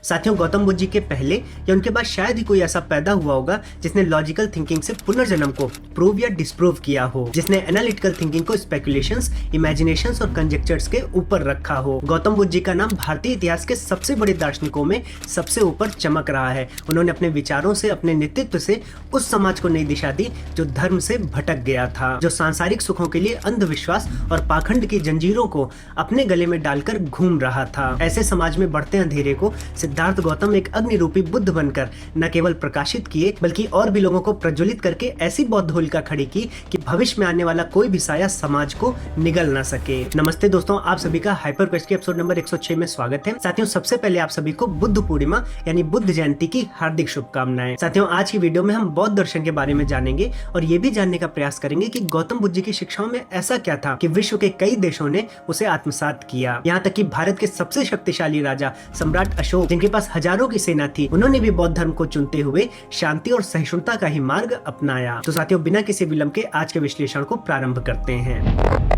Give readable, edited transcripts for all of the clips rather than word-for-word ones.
साथियों, गौतम बुद्ध जी के पहले या उनके बाद शायद ही कोई ऐसा पैदा हुआ होगा जिसने लॉजिकल थिंकिंग से पुनर्जन्म को प्रूव या डिस्प्रूव किया हो, जिसने एनालिटिकल थिंकिंग को स्पेकुलेशंस, इमेजिनेशंस और कंजेक्चर्स के ऊपर रखा हो। गौतम बुद्ध जी का नाम भारतीय इतिहास के सबसे बड़े दार्शनिकों में सबसे ऊपर चमक रहा है। उन्होंने अपने विचारों से, अपने नेतृत्व से उस समाज को नई दिशा दी जो धर्म से भटक गया था, जो सांसारिक सुखों के लिए अंधविश्वास और पाखंड की जंजीरों को अपने गले में डालकर घूम रहा था। ऐसे समाज में बढ़ते अंधेरे को सिद्धार्थ गौतम एक अग्निरूपी बुद्ध बनकर न केवल प्रकाशित किए बल्कि और भी लोगों को प्रज्वलित करके ऐसी बौद्ध होलिका खड़ी की कि भविष्य में आने वाला कोई भी साया समाज को निगल ना सके। नमस्ते दोस्तों, आप सभी का हाइपर क्वेस्ट के एपिसोड नंबर 106 में स्वागत है। साथियों, सबसे पहले आप सभी को बुद्ध पूर्णिमा यानी बुद्ध जयंती की हार्दिक शुभकामनाएं। साथियों, आज की वीडियो में हम बौद्ध दर्शन के बारे में जानेंगे और ये भी जानने का प्रयास करेंगे कि गौतम बुद्ध जी की शिक्षाओं में ऐसा क्या था कि विश्व के कई देशों ने उसे आत्मसात किया। यहाँ तक कि भारत के सबसे शक्तिशाली राजा सम्राट अशोक, जिनके पास हजारों की सेना थी, उन्होंने भी बौद्ध धर्म को चुनते हुए शांति और सहिष्णुता का ही मार्ग अपनाया। तो साथियों, बिना किसी विलंब के आज के विश्लेषण को प्रारंभ करते हैं।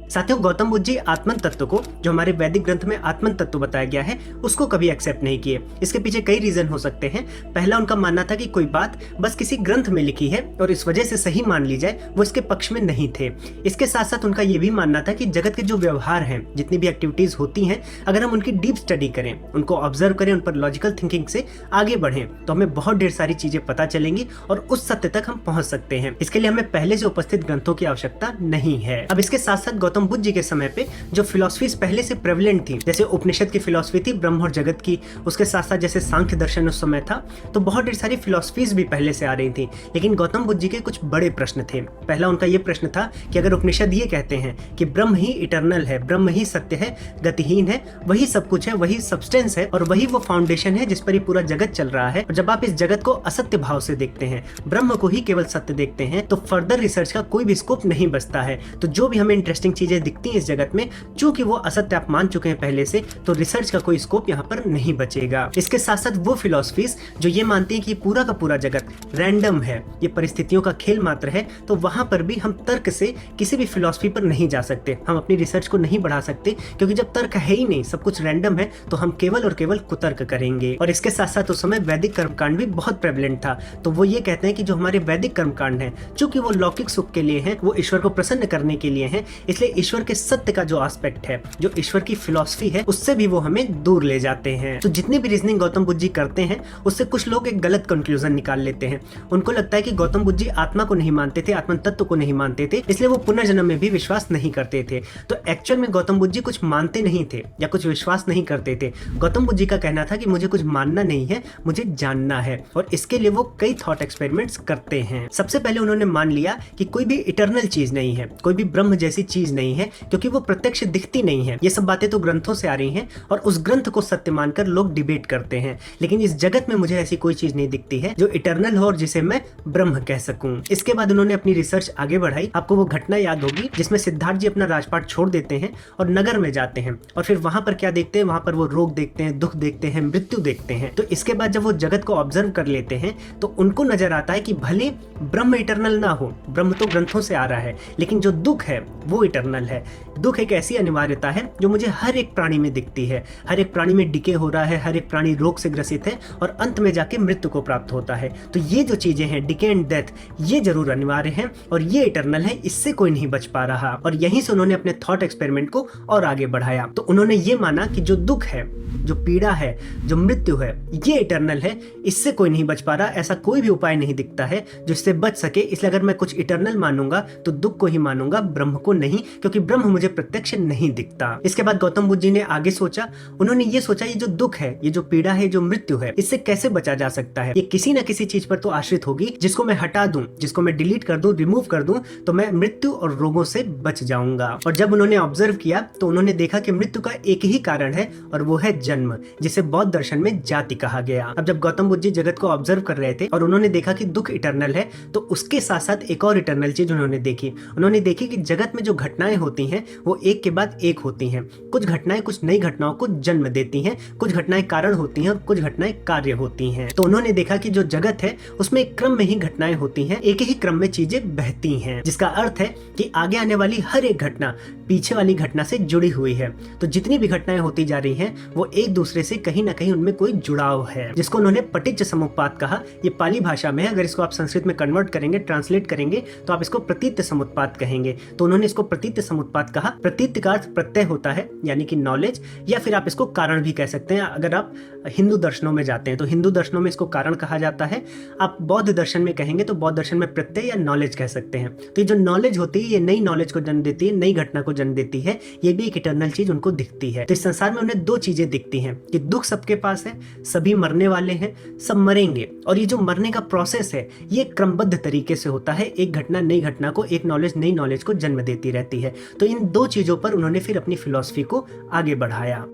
साथियों, गौतम बुद्ध जी आत्मन तत्व को, जो हमारे वैदिक ग्रंथ में आत्मन तत्व बताया गया है, उसको कभी एक्सेप्ट नहीं किए। इसके पीछे कई रीजन हो सकते हैं। पहला, उनका मानना था कि कोई बात बस किसी ग्रंथ में लिखी है और इस वजह से सही मान ली जाए, वो इसके पक्ष में नहीं थे। इसके साथ साथ उनका ये भी मानना था कि जगत के जो व्यवहार हैं, जितनी भी एक्टिविटीज होती हैं, अगर हम उनकी डीप स्टडी करें, उनको ऑब्जर्व करें, उन पर लॉजिकल थिंकिंग से आगे बढ़ें, तो हमें बहुत ढेर सारी चीजें पता चलेंगी और उस सत्य तक हम पहुंच सकते हैं। इसके लिए हमें पहले से उपस्थित ग्रंथों की आवश्यकता नहीं है। अब इसके साथ साथ गौतम बुद्ध जी के समय पे जो फिलॉसफीज पहले से प्रेवलेंट थी, जैसे उपनिषद की फिलॉसफी थी ब्रह्म और जगत की, उसके साथ साथ जैसे सांख्य दर्शन उस समय था, तो बहुत ढेर सारी फिलॉसफीज भी पहले से आ रही थी। लेकिन गौतम बुद्ध जी के कुछ बड़े प्रश्न थे। पहला उनका ये प्रश्न था कि अगर उपनिषद ये कहते हैं कि ब्रह्म ही इटर्नल है, ब्रह्म ही सत्य है, गतिहीन है, वही सब कुछ है, वही सब्सटेंस है और वही वो फाउंडेशन है जिस पर ये पूरा जगत चल रहा है, और जब आप इस जगत को असत्य भाव से देखते हैं, ब्रह्म को ही केवल सत्य देखते हैं, तो फर्दर रिसर्च का कोई भी स्कोप नहीं बचता है। तो जो भी हमें इंटरेस्टिंग चीजें दिखती हैं इस जगत में, चूंकि वो असत्य आप मान चुके हैं पहले से, तो रिसर्च का कोई स्कोप यहाँ पर नहीं बचेगा। इसके साथ साथ वो फिलॉसफीज जो ये मानती हैं कि पूरा का पूरा जगत रैंडम है, ये परिस्थितियों का खेल मात्र है, तो वहां पर भी हम तर्क से किसी भी फिलॉसफी पर नहीं जा सकते, हम अपनी रिसर्च को नहीं बढ़ा सकते, क्योंकि जब तर्क है ही नहीं, सब कुछ रैंडम है, तो हम केवल और केवल कुतर्क करेंगे। और इसके साथ साथ उस समय वैदिक कर्मकांड भी बहुत प्रेवलेंट था। तो वो ये कहते हैं कि जो हमारे वैदिक कर्मकांड है, चूंकि वो लौकिक सुख के लिए है, वो ईश्वर को प्रसन्न करने के लिए है, इसलिए ईश्वर के सत्य का जो एस्पेक्ट है, जो ईश्वर की फिलॉसफी है, उससे भी वो हमें दूर ले जाते हैं। तो जितनी भी रीजनिंग गौतम बुद्ध जी करते हैं, उससे कुछ लोग एक गलत कंक्लूजन निकाल लेते हैं। उनको लगता है कि गौतम बुद्ध जी आत्मा को नहीं मानते थे, आत्मन तत्व को नहीं मानते थे, इसलिए वो पुनर्जन्म में भी विश्वास नहीं करते थे। तो एक्चुअल में गौतम बुद्ध जी कुछ मानते नहीं थे या कुछ विश्वास नहीं करते थे। गौतम बुद्ध जी का कहना था कि मुझे कुछ मानना नहीं है, मुझे जानना है, और इसके लिए वो कई थॉट एक्सपेरिमेंट्स करते हैं। सबसे पहले उन्होंने मान लिया कि कोई भी इटर्नल चीज नहीं है, कोई भी ब्रह्म जैसी चीज नहीं है, क्योंकि वो प्रत्यक्ष दिखती नहीं है। ये सब बातें तो ग्रंथों से आ रही हैं और उस ग्रंथ को सत्य मानकर लोग डिबेट करते हैं, लेकिन इस जगत में मुझे ऐसी कोई चीज नहीं दिखती है जो इटर्नल हो और जिसे मैं ब्रह्म कह सकूं। इसके बाद उन्होंने अपनी रिसर्च आगे बढ़ाई। आपको वो घटना याद होगी जिसमें सिद्धार्थ जी अपना राजपाट छोड़ देते हैं और नगर में जाते हैं, और फिर वहां पर क्या देखते हैं, वहां पर वो रोग देखते हैं, दुख देखते हैं, मृत्यु देखते हैं। तो इसके बाद जब वो जगत को ऑब्जर्व कर लेते हैं, तो उनको नजर आता है कि भले ब्रह्म इटर्नल ना हो, ब्रह्म तो ग्रंथों से आ रहा है, लेकिन जो दुख है वो इटर्नल है। दुख एक ऐसी अनिवार्यता है जो मुझे हर एक प्राणी में दिखती है। हर एक प्राणी में डिके हो रहा है, हर एक प्राणी रोग से ग्रसित है और अंत में जाके मृत्यु को प्राप्त होता है। तो ये जो चीजें हैं, डिके एंड डेथ, ये जरूर अनिवार्य है और ये इटर्नल है, इससे कोई नहीं बच पा रहा। और यहीं से उन्होंने अपने थॉट एक्सपेरिमेंट को और आगे बढ़ाया। तो उन्होंने ये माना कि जो दुख है, जो पीड़ा है, जो मृत्यु है, ये इटर्नल है, इससे कोई नहीं बच पा रहा। ऐसा कोई भी उपाय नहीं दिखता है जो इससे बच सके। इसलिए अगर मैं कुछ इटर्नल मानूंगा तो दुख को ही मानूंगा, ब्रह्म को नहीं, क्योंकि ब्रह्म मुझे प्रत्यक्ष नहीं दिखता। इसके बाद गौतम बुद्ध जी ने आगे सोचा। उन्होंने ये सोचा, ये जो दुख है, ये जो पीड़ा है, जो मृत्यु है, इससे कैसे बचा जा सकता है। ये किसी न किसी चीज पर तो आश्रित होगी, जिसको मैं हटा दूं, जिसको मैं डिलीट कर दूं, रिमूव कर दूं, तो मैं मृत्यु और रोगों से बच जाऊंगा। और जब उन्होंने ऑब्जर्व किया तो उन्होंने देखा कि मृत्यु का एक ही कारण है और वो है जन्म, जिसे बौद्ध दर्शन में जाति कहा गया। अब जब गौतम बुद्ध जी जगत को ऑब्जर्व कर रहे थे और उन्होंने देखा कि दुख इटर्नल है, तो उसके साथ साथ एक और इटर्नल चीज उन्होंने देखी। उन्होंने देखी कि जगत में जो घटनाएं होती हैं वो एक के बाद एक होती हैं। कुछ घटनाएं कुछ नई घटनाओं को जन्म देती हैं, कुछ घटनाएं कारण होती हैं और कुछ घटनाएं कार्य होती हैं। तो उन्होंने देखा कि जो जगत है उसमें एक क्रम में ही घटनाएं होती हैं, एक ही क्रम में चीजें बहती हैं, जिसका अर्थ है कि आगे आने वाली हर एक घटना पीछे वाली घटना से जुड़ी हुई है। तो जितनी भी घटनाएं होती जा रही हैं वो एक दूसरे से कहीं ना कहीं उनमें कोई जुड़ाव है, जिसको उन्होंने पटिच्च समुत्पाद कहा। ये पाली भाषा में है, अगर इसको आप संस्कृत में कन्वर्ट करेंगे, ट्रांसलेट करेंगे तो आप इसको प्रतीत समुत्पाद कहेंगे। तो उन्होंने इसको प्रतीत समुत्पाद कहा। प्रतीत का अर्थ प्रत्यय होता है यानी कि नॉलेज, या फिर आप इसको कारण भी कह सकते हैं। अगर आप हिंदू दर्शनों में जाते हैं तो हिंदू दर्शनों में इसको कारण कहा जाता है। आप बौद्ध दर्शन में कहेंगे तो बौद्ध दर्शन में प्रत्यय या नॉलेज कह सकते हैं। तो ये जो नॉलेज होती है ये नई नॉलेज को जन्म देती है, नई घटना को जन्म देती है। ये भी एक इटर्नल चीज उनको दिखती है। तो इस संसार में उन्हें दो चीजें दिखती हैं कि दुख सबके पास है, सभी मरने वाले हैं, सब मरेंगे, और ये जो मरने का प्रोसेस है ये क्रमबद्ध तरीके से होता है। एक घटना नई घटना को, एक नॉलेज नई नॉलेज को जन्म देती रहती है। तो इन दो चीजों पर उन्होंने फिर अपनी फिलॉसफी को आगे बढ़ाया।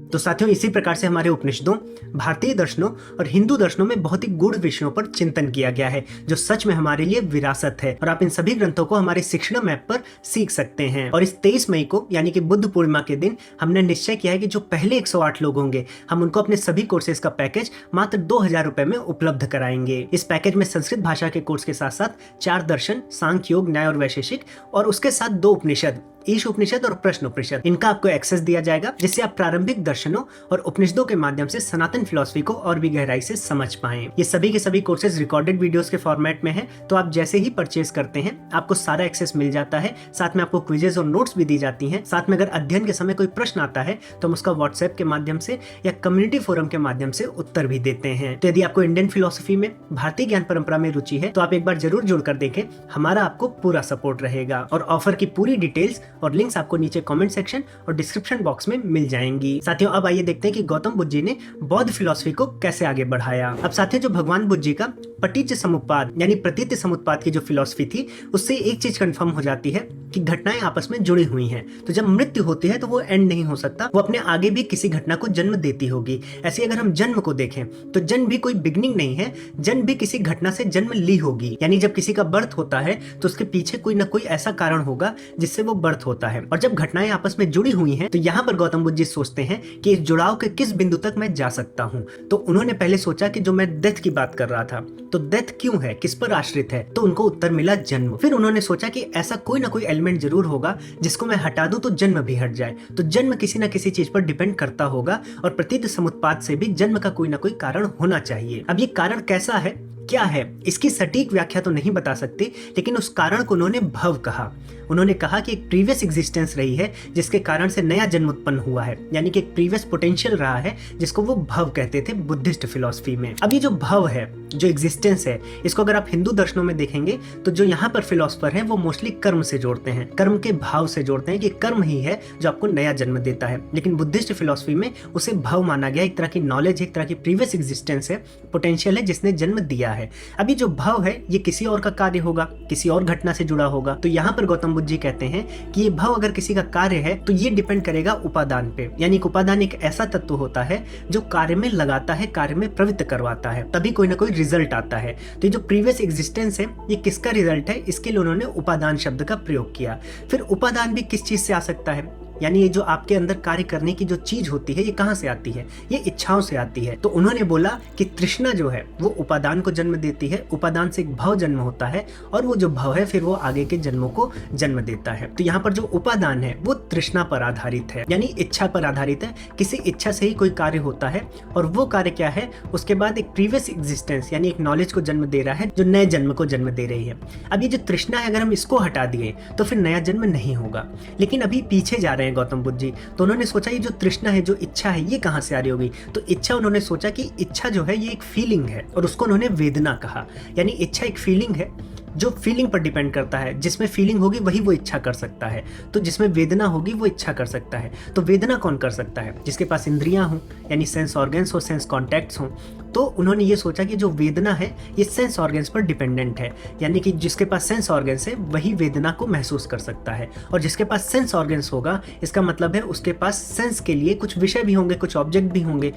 तो साथियों, इसी प्रकार से हमारे उपनिषदों, भारतीय दर्शनों और हिंदू दर्शनों में बहुत ही गूढ़ विषयों पर चिंतन किया गया है, जो सच में हमारे लिए विरासत है। और आप इन सभी ग्रंथों को हमारे शिक्षण ऐप पर सीख सकते हैं। और इस 23 मई को यानी कि बुद्ध पूर्णिमा के दिन हमने निश्चय किया है कि जो पहले 108 लोग होंगे हम उनको अपने सभी कोर्सेज का पैकेज मात्र 2000 रुपए में उपलब्ध कराएंगे। इस पैकेज में संस्कृत भाषा के कोर्स के साथ साथ 4 दर्शन, सांख्य, योग, न्याय और वैशेषिक, और उसके साथ 2 उपनिषद, ईश उपनिषद और प्रश्न उपनिषद, इनका आपको एक्सेस दिया जाएगा, जिससे आप प्रारंभिक दर्शनों और उपनिषदों के माध्यम से सनातन फिलॉसफी को और भी गहराई से समझ पाएं। ये सभी के सभी कोर्सेज रिकॉर्डेड वीडियोस के फॉर्मेट में हैं, तो आप जैसे ही परचेज करते हैं आपको सारा एक्सेस मिल जाता है। साथ में आपको क्विजेज और नोट्स भी दी जाती हैं। साथ में अगर अध्ययन के समय कोई प्रश्न आता है तो हम उसका व्हाट्सएप के माध्यम से या कम्युनिटी फोरम के माध्यम से उत्तर भी देते हैं। तो यदि आपको इंडियन फिलॉसफी में, भारतीय ज्ञान परंपरा में रुचि है तो आप एक बार जरूर जुड़कर देखें, हमारा आपको पूरा सपोर्ट रहेगा। और ऑफर की पूरी डिटेल्स और लिंक्स आपको नीचे कमेंट सेक्शन और डिस्क्रिप्शन बॉक्स में मिल जाएंगी। साथियों, अब आइए देखते हैं कि गौतम बुद्ध जी ने बौद्ध फिलॉसफी को कैसे आगे बढ़ाया। अब साथियों, जो भगवान बुद्ध जी का पटिच्च समुत्पाद यानी प्रतीत समुत्पाद की जो फिलॉसफी थी, उससे एक चीज कंफर्म हो जाती है कि घटनाएं आपस में जुड़ी हुई हैं। तो जब मृत्यु होती है तो वो एंड नहीं हो सकता, वो अपने आगे भी किसी घटना को जन्म देती होगी। ऐसे अगर हम जन्म को देखें तो जन्म भी कोई बिगनिंग नहीं है, जन्म भी किसी घटना से जन्म ली होगी। यानी जब किसी का बर्थ होता है तो उसके पीछे कोई ना कोई ऐसा कारण होगा जिससे वो बर्थ होता है। और जब घटनाएं आपस में जुड़ी हुई हैं तो यहाँ पर गौतम बुद्ध जी सोचते हैं कि इस जुड़ाव के किस बिंदु तक मैं जा सकता हूँ। तो उन्होंने पहले सोचा कि जो मैं डेथ की बात कर रहा था, तो डेथ क्यों है, किस पर आश्रित है, तो उनको उत्तर मिला जन्म। फिर उन्होंने सोचा कि ऐसा कोई ना कोई एलिमेंट जरूर होगा जिसको मैं हटा दूं तो जन्म भी हट जाए। तो जन्म किसी ना किसी चीज पर डिपेंड करता होगा, और प्रतीत समुत्पाद से भी जन्म का कोई ना कोई कारण होना चाहिए। अब ये कारण कैसा है, क्या है, इसकी सटीक व्याख्या तो नहीं बता सकते, लेकिन उस कारण को उन्होंने भव कहा। उन्होंने कहा कि एक प्रीवियस एग्जिस्टेंस रही है जिसके कारण से नया जन्म उत्पन्न हुआ है, यानी कि एक प्रीवियस पोटेंशियल रहा है, जिसको वो भव कहते थे बुद्धिस्ट फिलॉसफी में। अब ये जो भव है, जो एग्जिस्टेंस है, इसको अगर आप हिंदू दर्शनों में देखेंगे तो जो यहाँ पर फिलोसफर हैं वो मोस्टली कर्म से जोड़ते हैं, कर्म के भाव से जोड़ते हैं कि कर्म ही है जो आपको नया जन्म देता है। लेकिन बुद्धिस्ट फिलॉसफी में उसे भव माना गया, एक तरह की नॉलेज, एक तरह की प्रीवियस एग्जिस्टेंस है, पोटेंशियल है जिसने जन्म दिया है। अभी जो भव है ये किसी और का कार्य होगा, किसी और घटना से जुड़ा होगा। तो यहाँ पर गौतम बुद्ध जी कहते हैं कि ये भव अगर किसी का कार्य है तो ये डिपेंड करेगा उपादान पे। यानी कि उपादान एक ऐसा तत्व होता है जो कार्य में लगाता है, कार्य में प्रवृत्त करवाता है, तभी कोई ना कोई रिजल्ट आता है। तो ये जो प्रीवियस एग्जिस्टेंस है ये किसका रिजल्ट है, इसके लिए उन्होंने उपादान शब्द का प्रयोग किया। फिर उपादान भी किस चीज से आ सकता है, यानी ये जो आपके अंदर कार्य करने की जो चीज होती है ये कहाँ से आती है, ये इच्छाओं से आती है। तो उन्होंने बोला कि तृष्णा जो है वो उपादान को जन्म देती है, उपादान से एक भव जन्म होता है, और वो जो भव है फिर वो आगे के जन्मों को जन्म देता है। तो यहाँ पर जो उपादान है वो तृष्णा पर आधारित है, यानी इच्छा पर आधारित है। किसी इच्छा से ही कोई कार्य होता है, और वो कार्य क्या है, उसके बाद एक प्रीवियस एग्जिस्टेंस यानी एक नॉलेज को जन्म दे रहा है जो नए जन्म को जन्म दे रही है। अब ये जो तृष्णा है अगर हम इसको हटा दिए तो फिर नया जन्म नहीं होगा। लेकिन अभी पीछे जा रहे हैं गौतम बुद्ध जी, तो उन्होंने सोचा ये जो तृष्णा है, जो इच्छा है, ये कहाँ से आ रही होगी। तो इच्छा, उन्होंने सोचा कि इच्छा जो है ये एक फीलिंग है, और उसको उन्होंने वेदना कहा। यानी इच्छा एक फीलिंग है जो फीलिंग पर डिपेंड करता है, जिसमें फीलिंग होगी वही वो इच्छा कर सकता है, तो जिसमें वेदना होगी वो इच्छा कर सकता है। तो वेदना कौन कर सकता है, जिसके पास इंद्रियां हों, यानी सेंस ऑर्गन्स हो, सेंस कॉन्टैक्ट्स हों। तो उन्होंने ये सोचा कि जो वेदना है ये सेंस ऑर्गन्स पर डिपेंडेंट है, यानी कि जिसके पास सेंस ऑर्गन्स है वही वेदना को महसूस कर सकता है, और जिसके पास सेंस ऑर्गन्स होगा इसका मतलब है उसके पास सेंस के लिए कुछ विषय भी होंगे, कुछ ऑब्जेक्ट भी होंगे।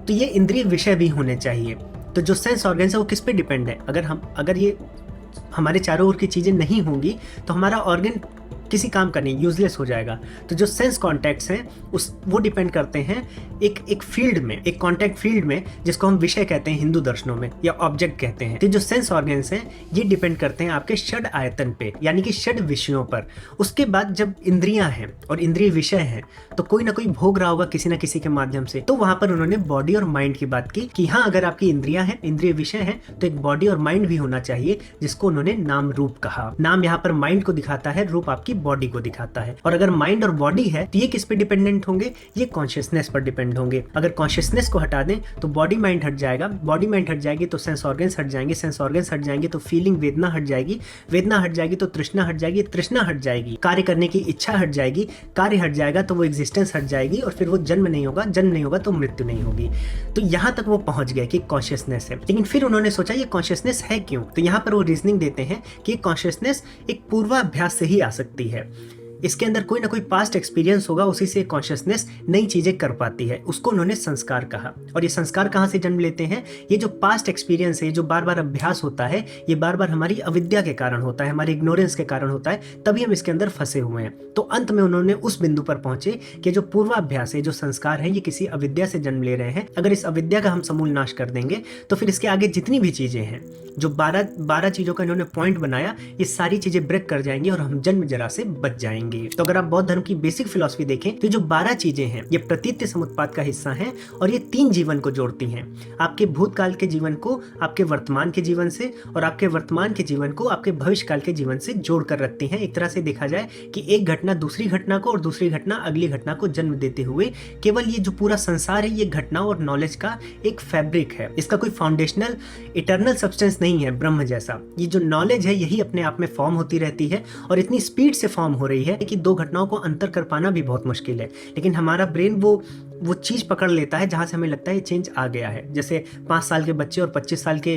तो ये इंद्रिय विषय भी होने चाहिए। तो जो सेंस ऑर्गन्स है वो किस पे डिपेंड है? अगर ये हमारे चारों ओर की चीज़ें नहीं होंगी तो हमारा ऑर्गन किसी काम का नहीं, यूजलेस हो जाएगा। तो जो सेंस कॉन्टैक्ट्स हैं वो डिपेंड करते हैं एक फील्ड में, एक कॉन्टैक्ट फील्ड में, जिसको हम विषय कहते हैं हिंदू दर्शनों में, या ऑब्जेक्ट कहते हैं। तो जो सेंस ऑर्गन्स हैं ये डिपेंड करते हैं आपके षड आयतन पे, यानी कि षड विषयों पर। उसके बाद जब इंद्रियां हैं और इंद्रिय विषय हैं तो कोई ना कोई भोग रहा होगा किसी ना किसी के माध्यम से। तो वहां पर उन्होंने बॉडी और माइंड की बात की कि हाँ, अगर आपकी इंद्रियां हैं, इंद्रिय विषय हैं, तो एक बॉडी और माइंड भी होना चाहिए, जिसको उन्होंने नाम रूप कहा। नाम यहाँ पर माइंड को दिखाता है, रूप आपकी बॉडी को दिखाता है। और अगर माइंड और बॉडी है तो ये किस पे डिपेंडेंट होंगे? ये कॉन्शियसनेस पर डिपेंड होंगे। अगर कॉन्शियसनेस को हटा दें तो बॉडी माइंड हट जाएगा, बॉडी माइंड हट जाएगी तो सेंस ऑर्गन्स हट जाएंगे, सेंस ऑर्गन्स हट जाएंगे तो फीलिंग वेदना हट जाएगी, वेदना हट जाएगी तो तृष्णा हट जाएगी, तृष्णा हट जाएगी कार्य करने की इच्छा हट जाएगी, कार्य हट जाएगा तो वो एग्जिस्टेंस हट जाएगी, और फिर वो जन्म नहीं होगा, जन्म नहीं होगा तो मृत्यु नहीं होगी। तो यहाँ तक वो पहुंच गए कि कॉन्शियसनेस है। लेकिन फिर उन्होंने सोचा ये कॉन्शियसनेस है क्यों? तो यहाँ पर वो रीजनिंग देते हैं कि कॉन्शियसनेस एक पूर्वाभ्यास से ही आ सकती है। इसके अंदर कोई ना कोई पास्ट एक्सपीरियंस होगा, उसी से कॉन्शियसनेस नई चीजें कर पाती है। उसको उन्होंने संस्कार कहा। और ये संस्कार कहाँ से जन्म लेते हैं? ये जो पास्ट एक्सपीरियंस है, जो बार बार अभ्यास होता है, ये बार बार हमारी अविद्या के कारण होता है, हमारी इग्नोरेंस के कारण होता है, तभी हम इसके अंदर फंसे हुए हैं। तो अंत में उन्होंने उस बिंदु पर पहुंचे कि जो पूर्वाभ्यास है, जो संस्कार है, ये किसी अविद्या से जन्म ले रहे हैं। अगर इस अविद्या का हम समूल नाश कर देंगे तो फिर इसके आगे जितनी भी चीजें हैं, जो 12 चीजों का इन्होंने पॉइंट बनाया, ये सारी चीजें ब्रेक कर जाएंगी और हम जन्म जरा से बच जाएंगे। तो अगर आप बौद्ध धर्म की बेसिक फिलॉसफी देखें तो जो 12 चीजें हैं ये प्रतीत्य समुत्पाद का हिस्सा हैं, और ये 3 जीवन को जोड़ती हैं। आपके भूतकाल के जीवन को आपके वर्तमान के जीवन से, और आपके वर्तमान के जीवन को आपके भविष्य काल के जीवन से जोड़ कर रखती हैं। एक तरह से देखा जाए कि एक घटना दूसरी घटना को, और दूसरी घटना अगली घटना को जन्म देते हुए, केवल ये जो पूरा संसार है ये घटना और नॉलेज का एक फैब्रिक है। इसका कोई फाउंडेशनल इटर्नल सब्सटेंस नहीं है ब्रह्म जैसा। ये जो नॉलेज है यही अपने आप में फॉर्म होती रहती है, और इतनी स्पीड से फॉर्म हो रही है कि 2 घटनाओं को अंतर कर पाना भी बहुत मुश्किल है। लेकिन हमारा ब्रेन वो चीज पकड़ लेता है जहां से हमें लगता है ये चेंज आ गया है। जैसे 5 साल के बच्चे और 25 साल के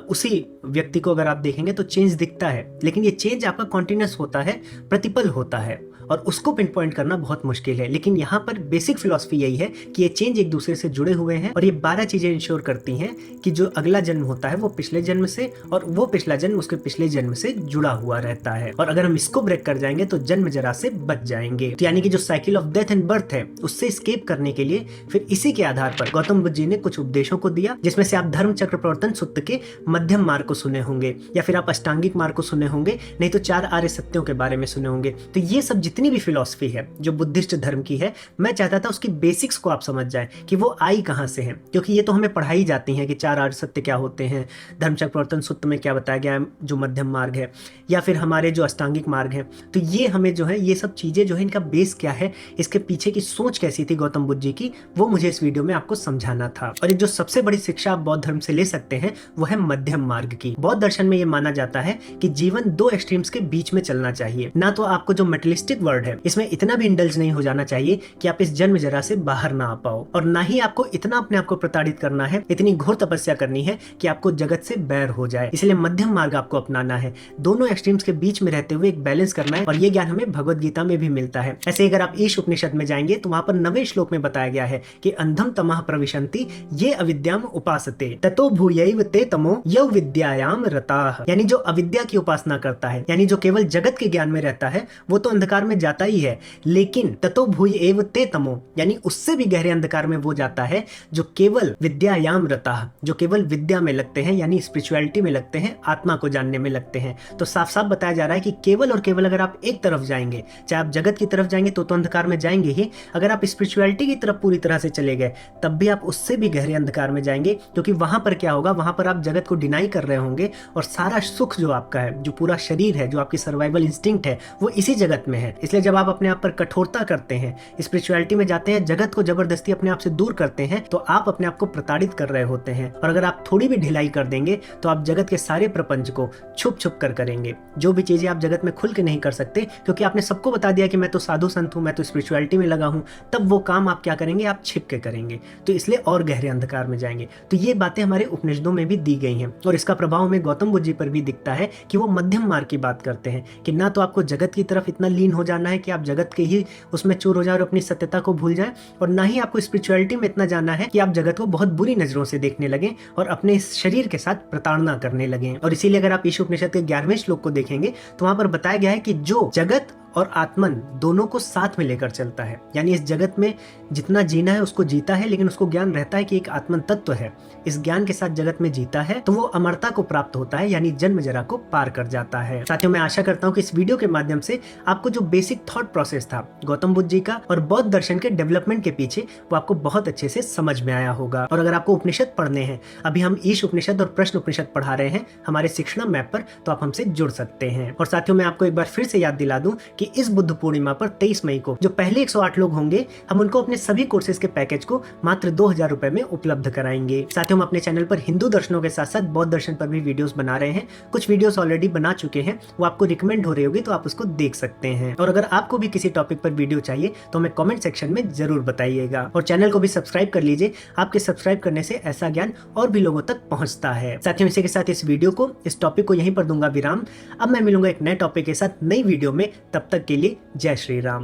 उसी व्यक्ति को अगर आप देखेंगे तो चेंज दिखता है, लेकिन ये चेंज आपका कॉन्टिन्यूस होता है, प्रतिपल होता है, और उसको पिन पॉइंट करना बहुत मुश्किल है। लेकिन यहाँ पर बेसिक फिलॉसफी यही है कि ये चेंज एक दूसरे से जुड़े हुए हैं, और ये 12 चीजें इंश्योर करती हैं कि जो अगला जन्म होता है वो पिछले जन्म से, और वो पिछला जन्म उसके पिछले जन्म से जुड़ा हुआ रहता है। और अगर हम इसको ब्रेक कर जाएंगे तो जन्म जरा से बच जाएंगे। तो यानी कि जो cycle of death and birth है उससे एस्केप करने के लिए फिर इसी के आधार पर गौतम बुद्ध जी ने कुछ उपदेशों को दिया, जिसमें से आप धर्म चक्र प्रवर्तन सूत्र के मध्यम मार्ग को सुने होंगे, या फिर आप अष्टांगिक मार्ग को सुने होंगे, नहीं तो 4 आर्य सत्यों के बारे में सुने होंगे। तो ये सब जितनी भी फिलॉसफी है जो बुद्धिस्ट धर्म की है, मैं चाहता था उसकी बेसिक्स को आप समझ जाएं कि वो आई कहां से है, क्योंकि ये तो हमें पढ़ाई जाती हैं कि 4 आर्य सत्य क्या होते हैं, धर्मचक्र प्रवर्तन सूत्र में क्या बताया गया है जो मध्यम मार्ग है, या फिर हमारे जो अष्टांगिक मार्ग है। तो ये हमें जो है ये सब चीजें जो है इनका बेस क्या है, इसके पीछे की सोच कैसी थी गौतम बुद्ध जी की, वो मुझे इस वीडियो में आपको समझाना था। और एक जो सबसे बड़ी शिक्षा आप बौद्ध धर्म से ले सकते हैं वो है मध्यम मार्ग की। बौद्ध दर्शन में ये माना जाता है कि जीवन 2 एक्सट्रीम्स के बीच में चलना चाहिए। ना तो आपको जो मेटलिस्टिक वर्ल्ड है इसमें इतना भी इंडल्ज नहीं हो जाना चाहिए कि आप इस जन्म जरा से बाहर ना आ पाओ, और ना ही आपको इतना अपने आप को प्रताड़ित करना है, इतनी घोर तपस्या करनी है कि आपको जगत से बैर हो जाए। इसलिए मध्यम मार्ग आपको अपनाना है, दोनों एक्सट्रीम्स के बीच में रहते हुए एक बैलेंस करना है। और ये ज्ञान हमें भगवद गीता में भी मिलता है। ऐसे अगर आप ईश उपनिषद में जाएंगे तो वहां पर 9वें श्लोक में बताया गया है कि अंधम तमः प्रविशन्ति ये अविद्याम उपासते ततो भूयैव ते तमो यौ विद्यायाम रताः। यानी जो अविद्या की उपासना करता है, यानी जो केवल जगत के ज्ञान में रहता है, वो तो अंधकार में जाता ही है, लेकिन ततो भूयैव ते तमो यानी उससे भी गहरे अंधकार में वो जाता है जो केवल विद्यायाम रताः, जो केवल विद्या में लगते हैं, यानी स्पिरिचुअलिटी में लगते हैं, आत्मा को जानने में लगते हैं। तो साफ साफ बताया जा रहा है कि केवल और केवल अगर आप एक तरफ जाएंगे, चाहे आप जगत की तरफ जाएंगे तो अंधकार में जाएंगे ही, अगर आप स्पिरिचुअलिटी की तरफ पूरी तरह से चले गए तब भी आप उससे भी गहरे अंधकार में जाएंगे। क्योंकि वहां पर क्या होगा, वहां पर आप जगत को डिनाई कर रहे होंगे, और सारा सुख जो आपका है, जो पूरा शरीर है, जो आपकी सर्वाइवल इंस्टिंक्ट है, वो इसी जगत में है। इसलिए जब आप अपने आप पर कठोरता करते हैं, स्पिरिचुअलिटी में जाते हैं, जगत को जबरदस्ती अपने आप से दूर करते हैं, तो आप अपने आप को प्रताड़ित कर रहे होते हैं। और अगर आप थोड़ी भी ढिलाई कर देंगे तो आप जगत के सारे प्रपंच को छुप छुप कर करेंगे। जो भी चीजें आप जगत में खुल के नहीं कर सकते, क्योंकि आपने सबको बता दिया कि मैं तो साधु संत हूं, मैं तो स्पिरिचुअलिटी में लगा हूं, तब वो काम आप क्या करेंगे, आप छिप के करेंगे, तो इसलिए और गहरे अंधकार में जाएंगे। तो ये बातें हमारे उपनिषदों में भी दी गई हैं, और इसका प्रभाव हमें गौतम बुद्ध जी पर भी दिखता है कि वो मध्यम मार्ग की बात करते हैं कि ना तो आपको जगत की तरफ इतना लीन हो जानना है कि आप जगत के ही उसमें चूर हो जाए और अपनी सत्यता को भूल जाए, और ना ही आपको स्पिरिचुअलिटी में इतना जानना है कि आप जगत को बहुत बुरी नजरों से देखने लगे और अपने इस शरीर के साथ प्रताड़ना करने लगे। और इसीलिए अगर आप ईश उपनिषद के 11वें श्लोक को देखेंगे तो वहां पर बताया गया है कि जो जगत और आत्मन दोनों को साथ में लेकर चलता है, यानी इस जगत में जितना जीना है उसको जीता है, लेकिन उसको ज्ञान रहता है कि एक आत्मन तत्व है, इस ज्ञान के साथ जगत में जीता है तो वो अमरता को प्राप्त होता है, यानी जन्म जरा को पार कर जाता है। साथियों, मैं आशा करता हूँ कि इस वीडियो के माध्यम से आपको जो बेसिक थॉट प्रोसेस था गौतम बुद्ध जी का और बौद्ध दर्शन के डेवलपमेंट के पीछे, वो आपको बहुत अच्छे से समझ में आया होगा। और अगर आपको उपनिषद पढ़ने हैं, अभी हम ईश उपनिषद और प्रश्न उपनिषद पढ़ा रहे हैं हमारे शिक्षणम मैप पर, तो आप हमसे जुड़ सकते हैं। और साथियों, मैं आपको एक बार फिर से याद दिला दूं कि इस बुद्ध पूर्णिमा पर 23 मई को जो पहले 108 लोग होंगे, हम उनको अपने सभी कोर्सेज के पैकेज को मात्र 2000 रुपए में उपलब्ध कराएंगे। साथियों, हम अपने चैनल पर हिंदू दर्शनों के साथ साथ बौद्ध दर्शन पर भी वीडियोस बना रहे हैं। कुछ वीडियोस ऑलरेडी बना चुके हैं, वो आपको रिकमेंड हो रही होगी, तो आप उसको देख सकते हैं। और अगर आपको भी किसी टॉपिक पर वीडियो चाहिए तो हमें कमेंट सेक्शन में जरूर बताइएगा। और चैनल को भी सब्सक्राइब कर लीजिए, आपके सब्सक्राइब करने से ऐसा ज्ञान और भी लोगों तक पहुंचता है। साथियों, इसी के साथ इस वीडियो को, इस टॉपिक को यहीं पर दूंगा विराम। अब मैं मिलूंगा एक नए टॉपिक के साथ नई वीडियो में, तब तक के लिए जय श्री राम।